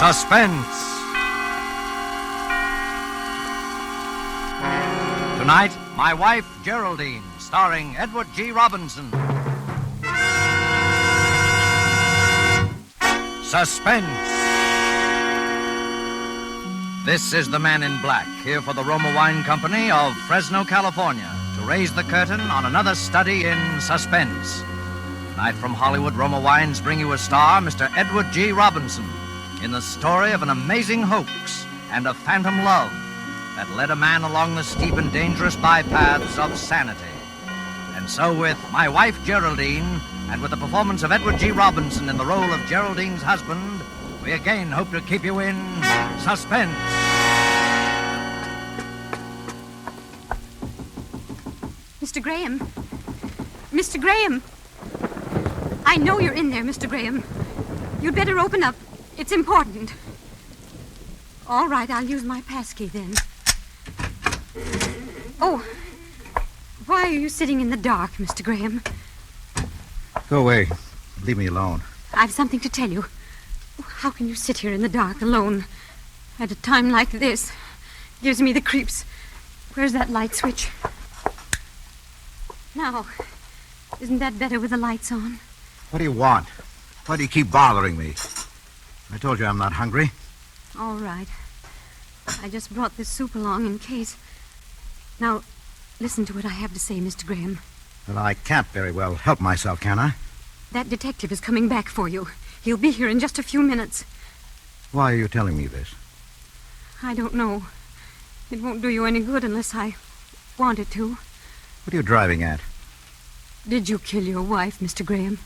Suspense. Tonight, My Wife, Geraldine, starring Edward G. Robinson. Suspense. This is the Man in Black, here for the Roma Wine Company of Fresno, California, to raise the curtain on another study in suspense. Tonight from Hollywood, Roma Wines bring you a star, Mr. Edward G. Robinson, in the story of an amazing hoax and a phantom love that led a man along the steep and dangerous bypaths of sanity. And so with My Wife, Geraldine, and with the performance of Edward G. Robinson in the role of Geraldine's husband, we again hope to keep you in suspense. Mr. Graham. Mr. Graham. I know you're in there, Mr. Graham. You'd better open up. It's important. All right, I'll use my passkey then. Oh, why are you sitting in the dark, Mr. Graham? Go away. Leave me alone. I've something to tell you. How can you sit here in the dark alone at a time like this? Gives me the creeps. Where's that light switch? Now, isn't that better with the lights on? What do you want? Why do you keep bothering me? I told you I'm not hungry. All right. I just brought this soup along in case. Now, listen to what I have to say, Mr. Graham. Well, I can't very well help myself, can I? That detective is coming back for you. He'll be here in just a few minutes. Why are you telling me this? I don't know. It won't do you any good unless I want it to. What are you driving at? Did you kill your wife, Mr. Graham?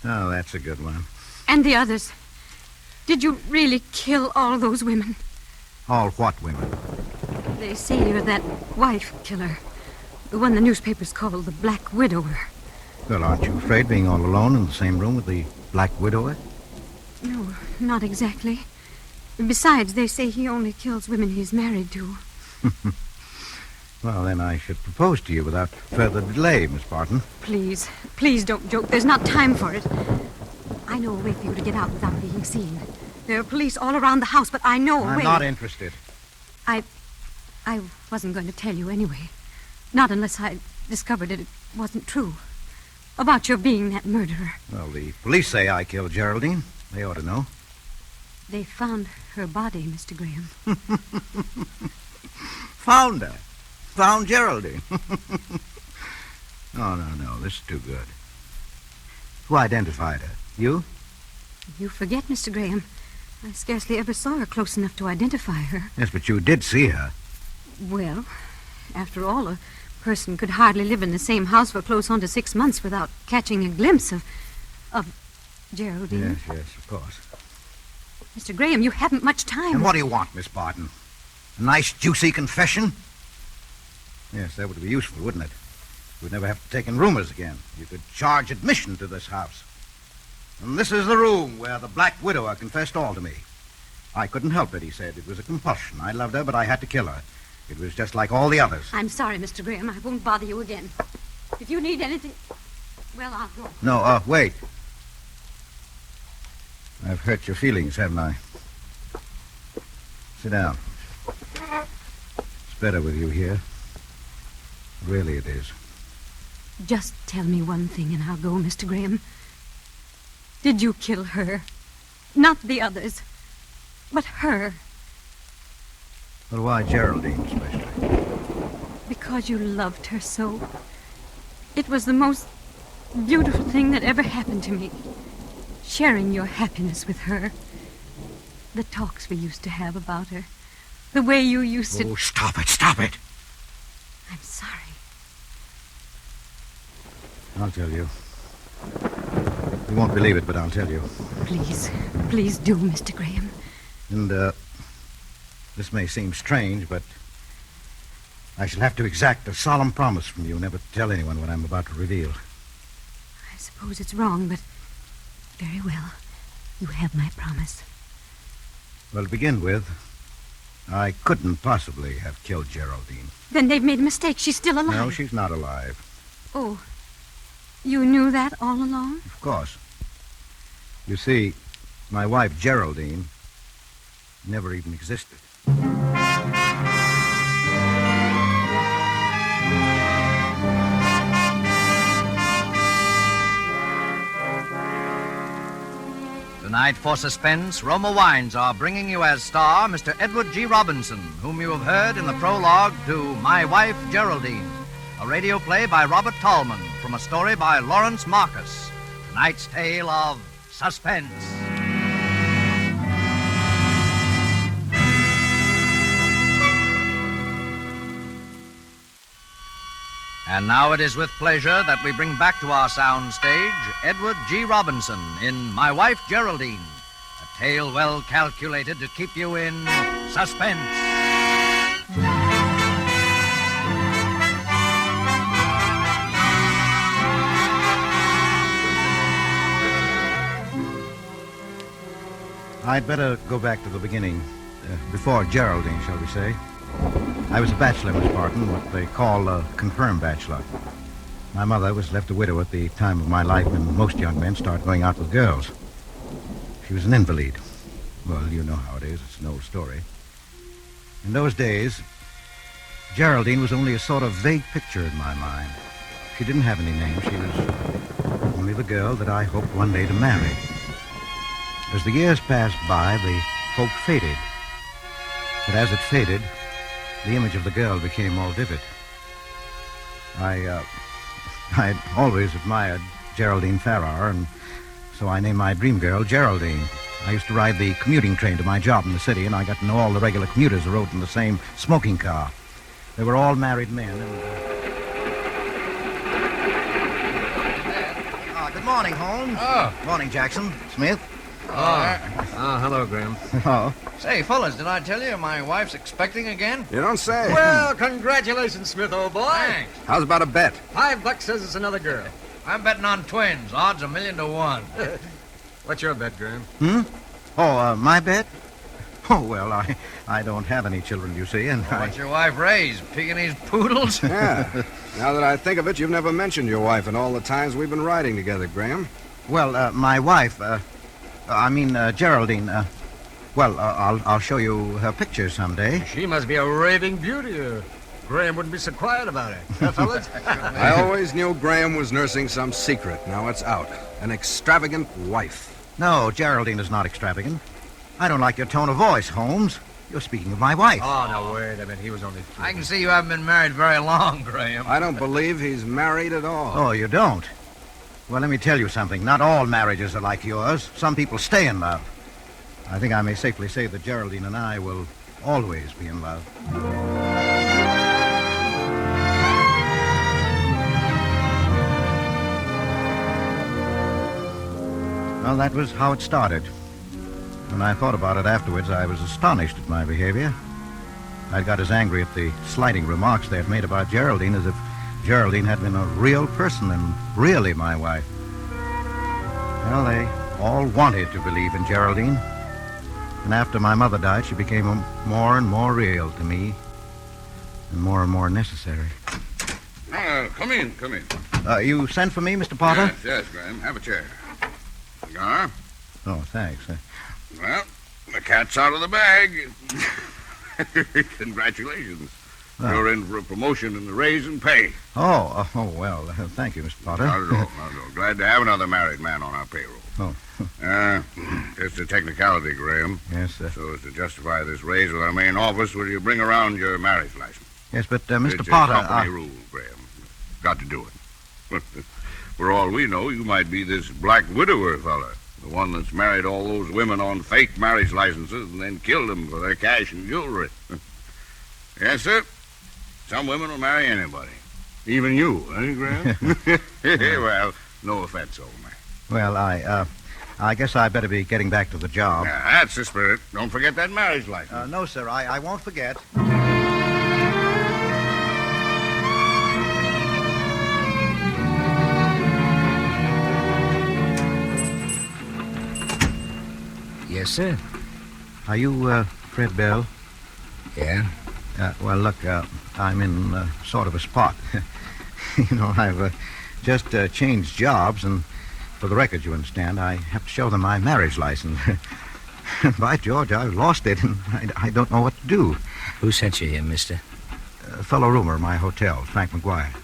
Oh, that's a good one. And the others. Did you really kill all those women? All what women? They say you're that wife killer. The one the newspapers call the Black Widower. Well, aren't you afraid being all alone in the same room with the Black Widower? No, not exactly. Besides, they say he only kills women he's married to. Well, then I should propose to you without further delay, Miss Barton. Please, please don't joke. There's not time for it. I know a way for you to get out without being seen. There are police all around the house, but I know a way. I'm not interested. I wasn't going to tell you anyway. Not unless I discovered that it wasn't true. About your being that murderer. Well, the police say I killed Geraldine. They ought to know. They found her body, Mr. Graham. Found her. Found Geraldine. No, this is too good. Who identified her? You? You forget, Mr. Graham. I scarcely ever saw her close enough to identify her. Yes, but you did see her. Well, after all, a person could hardly live in the same house for close on to 6 months without catching a glimpse of Geraldine. Yes, of course. Mr. Graham, you haven't much time. And what do you want, Miss Barton? A nice, juicy confession? Yes, that would be useful, wouldn't it? We'd never have to take in roomers again. You could charge admission to this house. And this is the room where the Black Widower confessed all to me. I couldn't help it, he said. It was a compulsion. I loved her, but I had to kill her. It was just like all the others. I'm sorry, Mr. Graham. I won't bother you again. If you need anything, well, I'll go. No, wait. I've hurt your feelings, haven't I? Sit down. It's better with you here. Really it is. Just tell me one thing and I'll go, Mr. Graham. Did you kill her? Not the others, but her. Well, why Geraldine, especially? Because you loved her so. It was the most beautiful thing that ever happened to me. Sharing your happiness with her. The talks we used to have about her. The way you used to... Oh, stop it. I'm sorry. I'll tell you. You won't believe it, but I'll tell you. Please do, Mr. Graham. And, this may seem strange, but I shall have to exact a solemn promise from you never to tell anyone what I'm about to reveal. I suppose it's wrong, but very well. You have my promise. Well, to begin with, I couldn't possibly have killed Geraldine. Then they've made a mistake. She's still alive. No, she's not alive. Oh, you knew that all along? Of course. You see, My wife, Geraldine, never even existed. Tonight for Suspense, Roma Wines are bringing you as star Mr. Edward G. Robinson, whom you have heard in the prologue to My Wife, Geraldine, a radio play by Robert Tallman from a story by Lawrence Marcus. Tonight's tale of Suspense. And now it is with pleasure that we bring back to our sound stage Edward G. Robinson in My Wife, Geraldine, a tale well calculated to keep you in suspense. I'd better go back to the beginning, before Geraldine, shall we say. I was a bachelor, Miss Barton, what they call a confirmed bachelor. My mother was left a widow at the time of my life when most young men start going out with girls. She was an invalid. Well, you know how it is. It's an old story. In those days, Geraldine was only a sort of vague picture in my mind. She didn't have any name. She was only the girl that I hoped one day to marry. As the years passed by, the hope faded. But as it faded, the image of the girl became more vivid. I'd always admired Geraldine Farrar, and so I named my dream girl Geraldine. I used to ride the commuting train to my job in the city, and I got to know all the regular commuters who rode in the same smoking car. They were all married men, and... good morning, Holmes. Oh. Morning, Jackson. Smith. Hello, Graham. Oh. Say, fellas, did I tell you my wife's expecting again? You don't say. Well, congratulations, Smith, old boy. Thanks. How's about a bet? $5 says it's another girl. I'm betting on twins. Odds 1,000,000 to 1. What's your bet, Graham? Oh, my bet? Oh, well, I don't have any children, you see, and What's your wife raised? Pekingese poodles? Yeah. Now that I think of it, you've never mentioned your wife in all the times we've been riding together, Graham. Well, my wife, Geraldine, I'll show you her picture someday. She must be a raving beauty. Graham wouldn't be so quiet about it. Huh, fellas? I always knew Graham was nursing some secret. Now it's out. An extravagant wife. No, Geraldine is not extravagant. I don't like your tone of voice, Holmes. You're speaking of my wife. Oh, no, wait a minute. He was only... I can see you haven't been married very long, Graham. I don't believe he's married at all. Oh, you don't? Well, let me tell you something. Not all marriages are like yours. Some people stay in love. I think I may safely say that Geraldine and I will always be in love. Well, that was how it started. When I thought about it afterwards, I was astonished at my behavior. I got as angry at the slighting remarks they had made about Geraldine as if Geraldine had been a real person and really my wife. Well, they all wanted to believe in Geraldine. And after my mother died, she became more and more real to me and more necessary. Come in. You sent for me, Mr. Potter? Yes, Graham. Have a chair. Cigar? Oh, thanks. Well, the cat's out of the bag. Congratulations. Oh. You're in for a promotion and a raise in pay. Well, thank you, Mr. Potter. Not at all. Glad to have another married man on our payroll. Oh. Just a technicality, Graham. Yes, sir. So as to justify this raise with our main office, will you bring around your marriage license? Yes, but, Mr. It's Potter... a company rule, Graham. Got to do it. For all we know, you might be this black widower fella. The one that's married all those women on fake marriage licenses and then killed them for their cash and jewelry. Yes, sir. Some women will marry anybody. Even you, eh, Graham? Well, no offense, old man. Well, I guess I better be getting back to the job. Yeah, that's the spirit. Don't forget that marriage license. No, sir, I won't forget. Yes, sir. Are you, Fred Bell? Yeah? Well, look, I'm in sort of a spot. You know, I've just changed jobs, and For the record, you understand, I have to show them my marriage license. By George, I've lost it, and I don't know what to do. Who sent you here, mister? A fellow roomer in my hotel, Frank McGuire.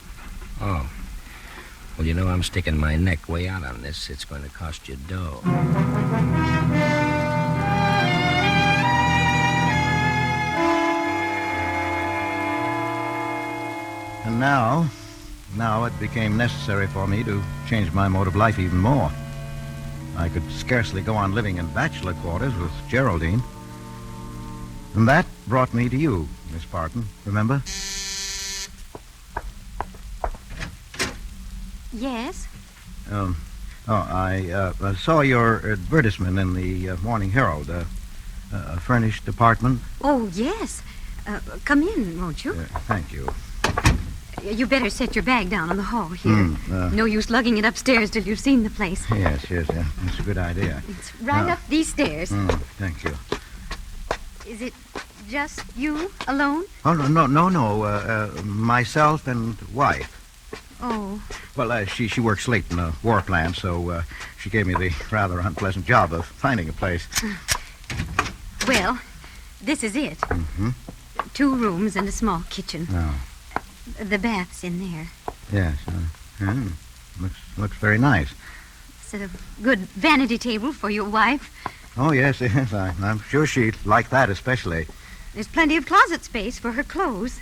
Oh. Well, you know, I'm sticking my neck way out on this. It's going to cost you dough. And now it became necessary for me to change my mode of life even more. I could scarcely go on living in bachelor quarters with Geraldine. And that brought me to you, Miss Barton, remember? Yes? I saw your advertisement in the Morning Herald. A furnished apartment. Oh, yes. Come in, won't you? Thank you. You better set your bag down on the hall here. No use lugging it upstairs till you've seen the place. Yes, that's a good idea. It's right up these stairs. Thank you. Is it just you alone? Oh, no. Myself and wife. Oh. Well, she works late in the war plant, so she gave me the rather unpleasant job of finding a place. Well, this is it. 2 rooms and a small kitchen. Oh. The bath's in there. Yes. Looks very nice. It's a good vanity table for your wife. Oh, yes. I'm sure she'd like that especially. There's plenty of closet space for her clothes.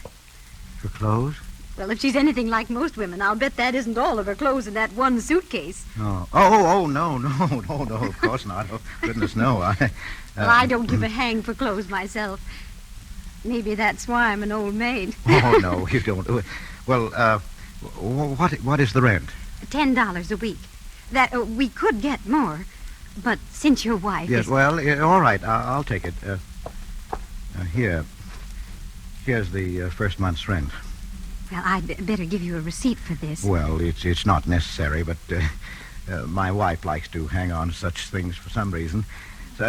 For clothes? Well, if she's anything like most women, I'll bet that isn't all of her clothes in that one suitcase. No, of course not. Oh, goodness, no. Well, I don't give a hang for clothes myself. Maybe that's why I'm an old maid. Oh, no, you don't. Well, what is the rent? $10 a week. That we could get more, but since your wife Yes, is... well, all right, I'll take it. Here's the first month's rent. Well, I'd better give you a receipt for this. Well, it's not necessary, but my wife likes to hang on to such things for some reason.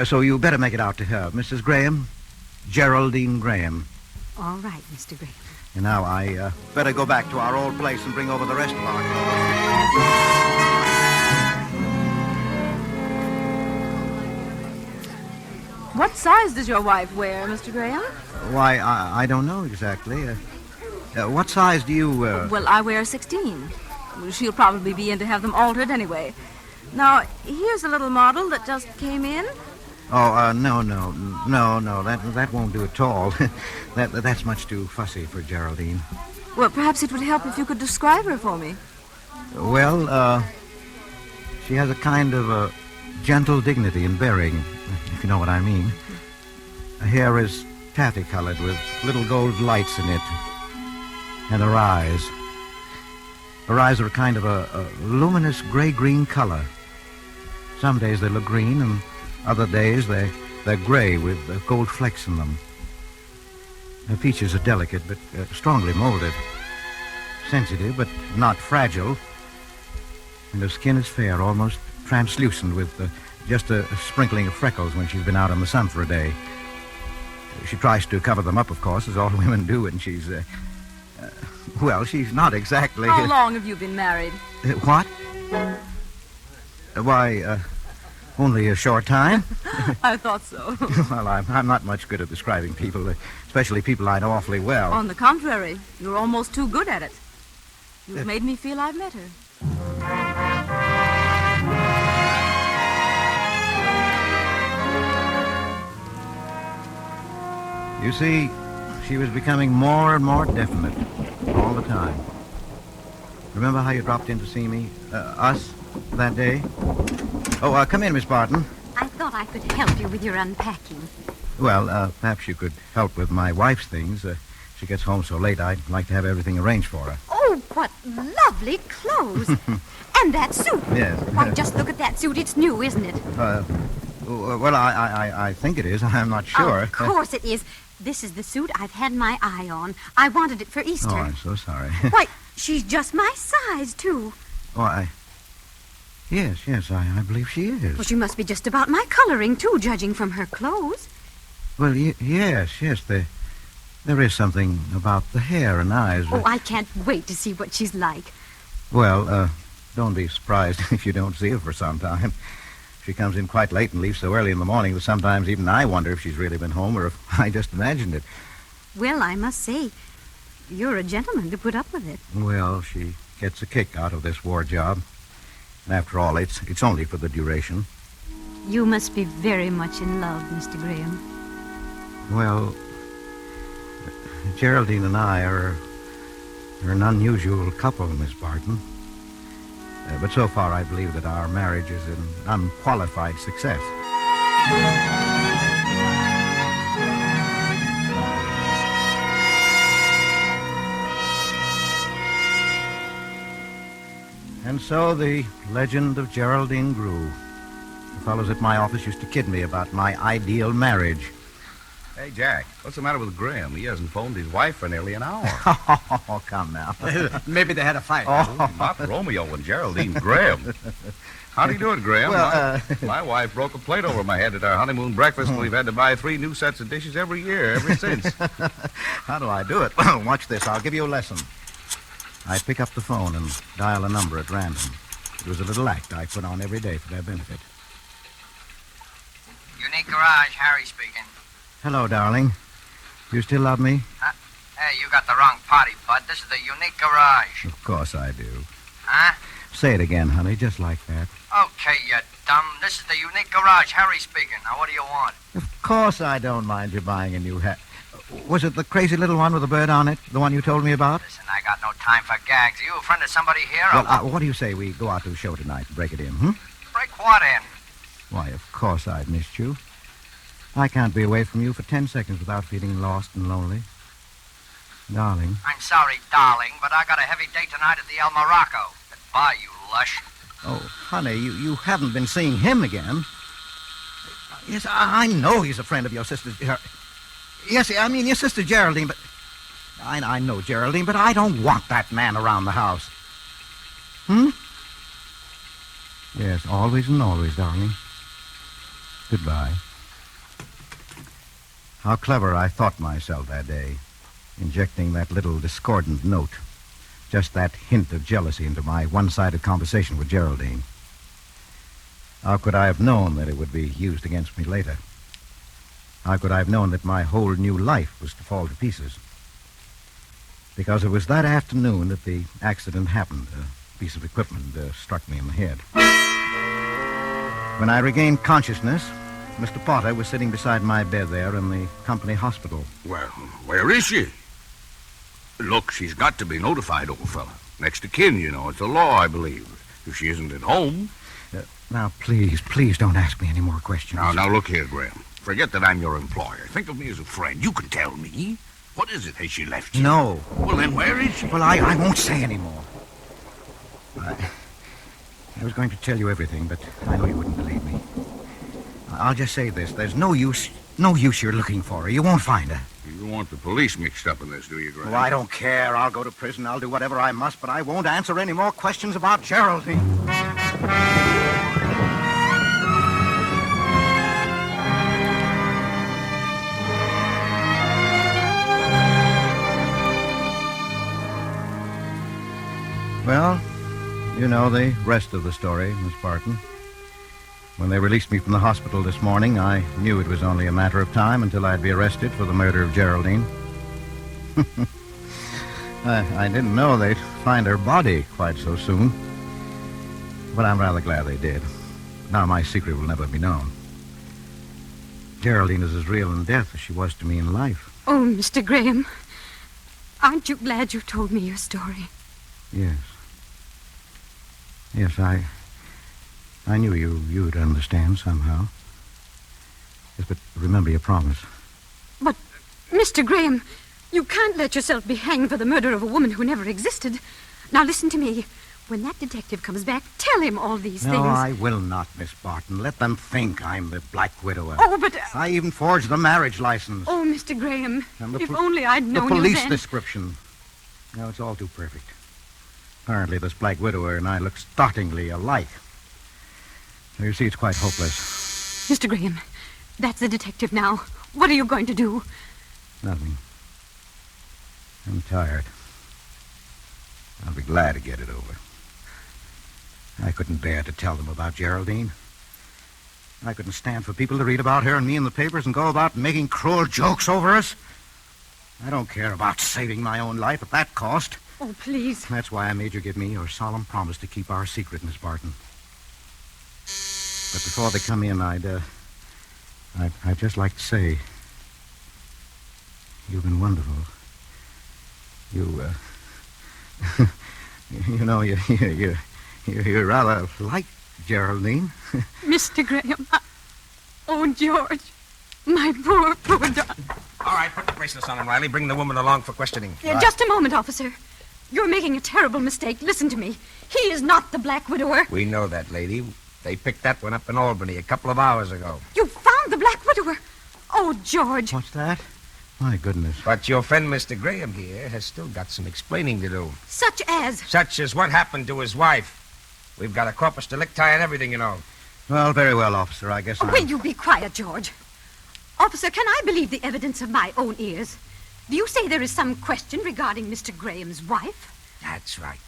So you better make it out to her. Mrs. Graham, Geraldine Graham. All right, Mr. Graham. And now I better go back to our old place and bring over the rest of our clothes. What size does your wife wear, Mr. Graham? Why, I don't know exactly. What size do you... Well, I wear 16. She'll probably be in to have them altered anyway. Now, here's a little model that just came in. Oh, no. That won't do at all. That's much too fussy for Geraldine. Well, perhaps it would help if you could describe her for me. Well, she has a kind of a gentle dignity in bearing, if you know what I mean. Her hair is taffy-colored with little gold lights in it. And her eyes. Her eyes are a kind of a luminous gray-green color. Some days they look green, and other days they're gray with gold flecks in them. Her features are delicate, but strongly molded. Sensitive, but not fragile. And her skin is fair, almost translucent, with just a sprinkling of freckles when she's been out in the sun for a day. She tries to cover them up, of course, as all women do, and she's... well, she's not exactly... How long have you been married? What? Why, only a short time. I thought so. Well, I'm not much good at describing people, especially people I know awfully well. On the contrary, you're almost too good at it. You've made me feel I've met her. You see, she was becoming more and more definite all the time. Remember how you dropped in to see me, us, that day? Oh, come in, Miss Barton. I thought I could help you with your unpacking. Well, perhaps you could help with my wife's things. She gets home so late, I'd like to have everything arranged for her. Oh, what lovely clothes. And that suit. Yes. Why, just look at that suit. It's new, isn't it? Well, I think it is. I'm not sure. Of course it is. This is the suit I've had my eye on. I wanted it for Easter. Oh, I'm so sorry. Why, she's just my size, too. Oh, Yes, I believe she is. Well, she must be just about my coloring, too, judging from her clothes. Well, yes, there is something about the hair and eyes. Oh, I can't wait to see what she's like. Well, don't be surprised if you don't see her for some time. She comes in quite late and leaves so early in the morning that sometimes even I wonder if she's really been home or if I just imagined it. Well, I must say, you're a gentleman to put up with it. Well, she gets a kick out of this war job. And after all, it's only for the duration. You must be very much in love, Mr. Graham. Well, Geraldine and I are an unusual couple, Miss Barton. But so far, I believe that our marriage is an unqualified success. And so the legend of Geraldine grew. The fellows at my office used to kid me about my ideal marriage. Hey, Jack, what's the matter with Graham? He hasn't phoned his wife for nearly an hour. Oh, come now. Maybe they had a fight. Not Romeo and Geraldine, Graham. How do you do it, Graham? Well, my wife broke a plate over my head at our honeymoon breakfast, and we've had to buy 3 new sets of dishes every year ever since. How do I do it? Well, watch this. I'll give you a lesson. I pick up the phone and dial a number at random. It was a little act I put on every day for their benefit. Unique Garage, Harry speaking. Hello, darling. You still love me? Hey, you got the wrong party, bud. This is the Unique Garage. Of course I do. Huh? Say it again, honey, just like that. Okay, you dumb. This is the Unique Garage, Harry speaking. Now, what do you want? Of course I don't mind you buying a new hat. Was it the crazy little one with a bird on it? The one you told me about? Listen, I got no time for gags. Are you a friend of somebody here? Well, what do you say we go out to the show tonight and break it in, Break what in? Why, of course I've missed you. I can't be away from you for 10 seconds without feeling lost and lonely. Darling. I'm sorry, darling, but I got a heavy date tonight at the El Morocco. Goodbye, you lush. Oh, honey, you haven't been seeing him again. Yes, I know he's a friend of your sister's. Yes, I mean your sister Geraldine, but... I know Geraldine, but I don't want that man around the house. Yes, always and always, darling. Goodbye. How clever I thought myself that day, injecting that little discordant note, just that hint of jealousy into my one-sided conversation with Geraldine. How could I have known that it would be used against me later? How could I have known that my whole new life was to fall to pieces? Because it was that afternoon that the accident happened. A piece of equipment struck me in the head. When I regained consciousness, Mr. Potter was sitting beside my bed there in the company hospital. Well, where is she? Look, she's got to be notified, old fella. Next to kin, you know. It's the law, I believe. If she isn't at home... Now, please don't ask me any more questions. Now, look here, Graham. Forget that I'm your employer. Think of me as a friend. You can tell me. What is it? Has she left you? No. Well, then where is she? Well, I won't say any more. I was going to tell you everything, but I know you wouldn't believe me. I'll just say this. There's no use you're looking for her. You won't find her. You don't want the police mixed up in this, do you, Graham? Oh, I don't care. I'll go to prison. I'll do whatever I must, but I won't answer any more questions about Geraldine. Well, you know the rest of the story, Miss Barton. When they released me from the hospital this morning, I knew it was only a matter of time until I'd be arrested for the murder of Geraldine. I didn't know they'd find her body quite so soon. But I'm rather glad they did. Now my secret will never be known. Geraldine is as real in death as she was to me in life. Oh, Mr. Graham, aren't you glad you told me your story? Yes. Yes, I knew you'd understand somehow. Yes, but remember your promise. But, Mr. Graham, you can't let yourself be hanged for the murder of a woman who never existed. Now listen to me. When that detective comes back, tell him all these things. No, I will not, Miss Barton. Let them think I'm the Black Widower. Oh, but... I even forged the marriage license. Oh, Mr. Graham, And if only I'd known the police you then. description. No, it's all too perfect. Apparently, this Black Widower and I look startlingly alike. So you see, it's quite hopeless. Mr. Graham, that's the detective now. What are you going to do? Nothing. I'm tired. I'll be glad to get it over. I couldn't bear to tell them about Geraldine. I couldn't stand for people to read about her and me in the papers and go about making cruel jokes over us. I don't care about saving my own life at that cost. Oh, please. That's why I made you give me your solemn promise to keep our secret, Miss Barton. But before they come in, I'd just like to say, you've been wonderful. You're rather like Geraldine. Mr. Graham. Oh, George. My poor dog. All right, put the bracelets on him, Riley. Bring the woman along for questioning. Just a moment, officer. You're making a terrible mistake. Listen to me. He is not the Black Widower. We know that, lady. They picked that one up in Albany a couple of hours ago. You found the Black Widower. Oh, George. What's that? My goodness. But your friend, Mr. Graham here, has still got some explaining to do. Such as? Such as what happened to his wife. We've got a corpus delicti and everything, you know. Well, very well, officer. I guess Will you be quiet, George? Officer, can I believe the evidence of my own ears? Do you say there is some question regarding Mr. Graham's wife? That's right.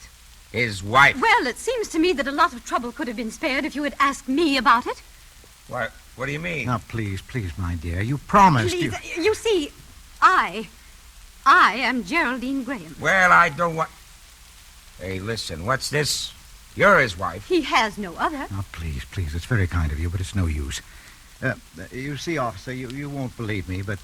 His wife. Well, it seems to me that a lot of trouble could have been spared if you had asked me about it. What do you mean? Now, please, my dear. You promised. Please, you see, I am Geraldine Graham. Well, I don't want... Hey, listen, what's this? You're his wife. He has no other. Now, please, it's very kind of you, but it's no use. You see, officer, you won't believe me, but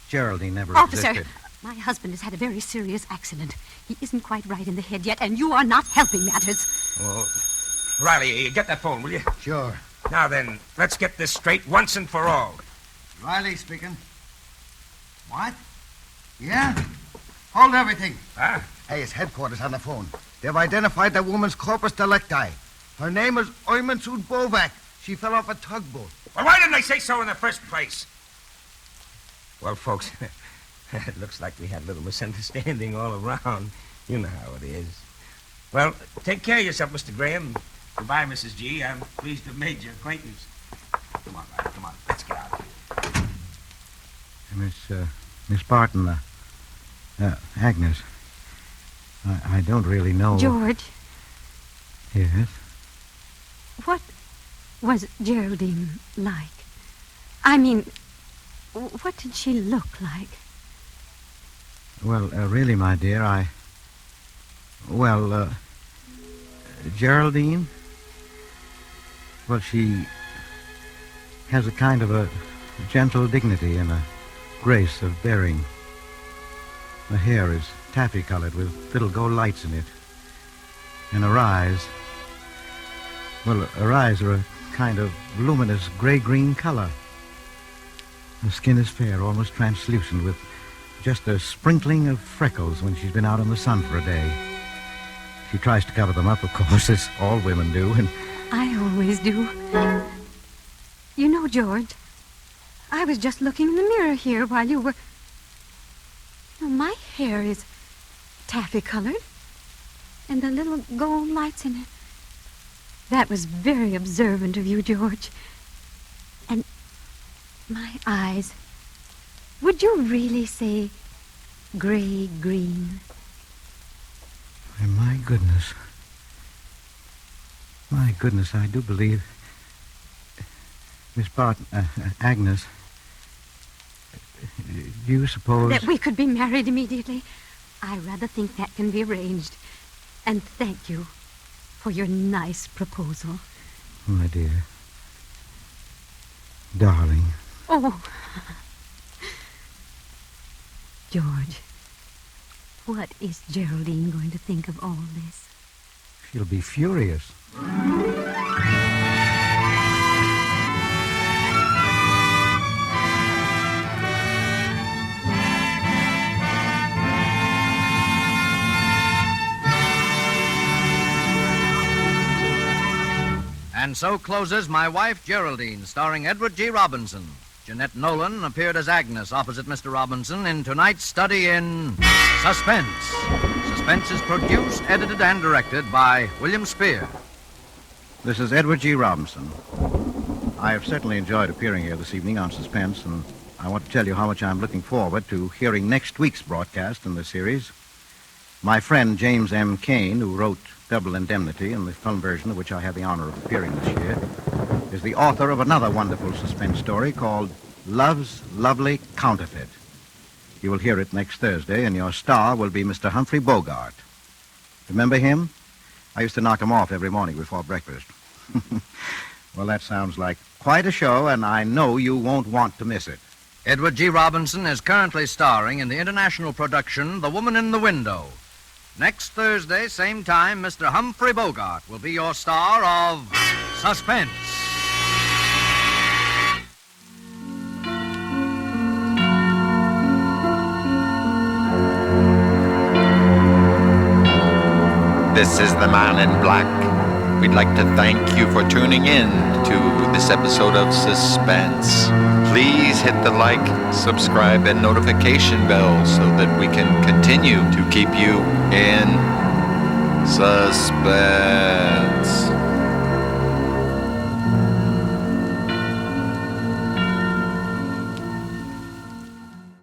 Geraldine never Officer, existed. my husband has had a very serious accident. He isn't quite right in the head yet, and you are not helping matters. Oh, Riley, get that phone, will you? Sure. Now then, let's get this straight once and for all. Riley speaking. What? Yeah? Hold everything. Huh? Hey, it's headquarters on the phone. They've identified the woman's corpus delicti. Her name is Oymundsud Bovak. She fell off a tugboat. Well, why didn't they say so in the first place? Well, folks, it looks like we had a little misunderstanding all around. You know how it is. Well, take care of yourself, Mr. Graham. Goodbye, Mrs. G. I'm pleased to have made your acquaintance. Come on, Riley, come on. Let's get out of here. Miss Barton, Agnes, I don't really know. George, Yes? what was Geraldine like? I mean, what did she look like? Well, really, my dear, Geraldine? Well, she has a kind of a gentle dignity and a grace of bearing. Her hair is taffy-colored with little gold lights in it. And her eyes are a kind of luminous gray-green color. Her skin is fair, almost translucent, with just a sprinkling of freckles when she's been out in the sun for a day. She tries to cover them up, of course, as all women do, and... I always do. You know, George, I was just looking in the mirror here while you were... my hair is taffy-colored, and the little gold lights in it. That was very observant of you, George. And my eyes, would you really say gray-green? My goodness. My goodness, I do believe... Miss Barton, Agnes, do you suppose... That we could be married immediately? I rather think that can be arranged. And thank you for your nice proposal. My dear. Darling. Oh. George, what is Geraldine going to think of all this? She'll be furious. And so closes My Wife, Geraldine, starring Edward G. Robinson. Jeanette Nolan appeared as Agnes opposite Mr. Robinson in tonight's study in Suspense. Suspense is produced, edited, and directed by William Spear. This is Edward G. Robinson. I have certainly enjoyed appearing here this evening on Suspense, and I want to tell you how much I'm looking forward to hearing next week's broadcast in this series. My friend James M. Cain, who wrote Double Indemnity, in the film version of which I had the honor of appearing this year, is the author of another wonderful suspense story called Love's Lovely Counterfeit. You will hear it next Thursday, and your star will be Mr. Humphrey Bogart. Remember him? I used to knock him off every morning before breakfast. Well, that sounds like quite a show, and I know you won't want to miss it. Edward G. Robinson is currently starring in the international production The Woman in the Window. Next Thursday, same time, Mr. Humphrey Bogart will be your star of Suspense. This is the Man in Black. We'd like to thank you for tuning in to this episode of Suspense. Please hit the like, subscribe, and notification bell so that we can continue to keep you in suspense.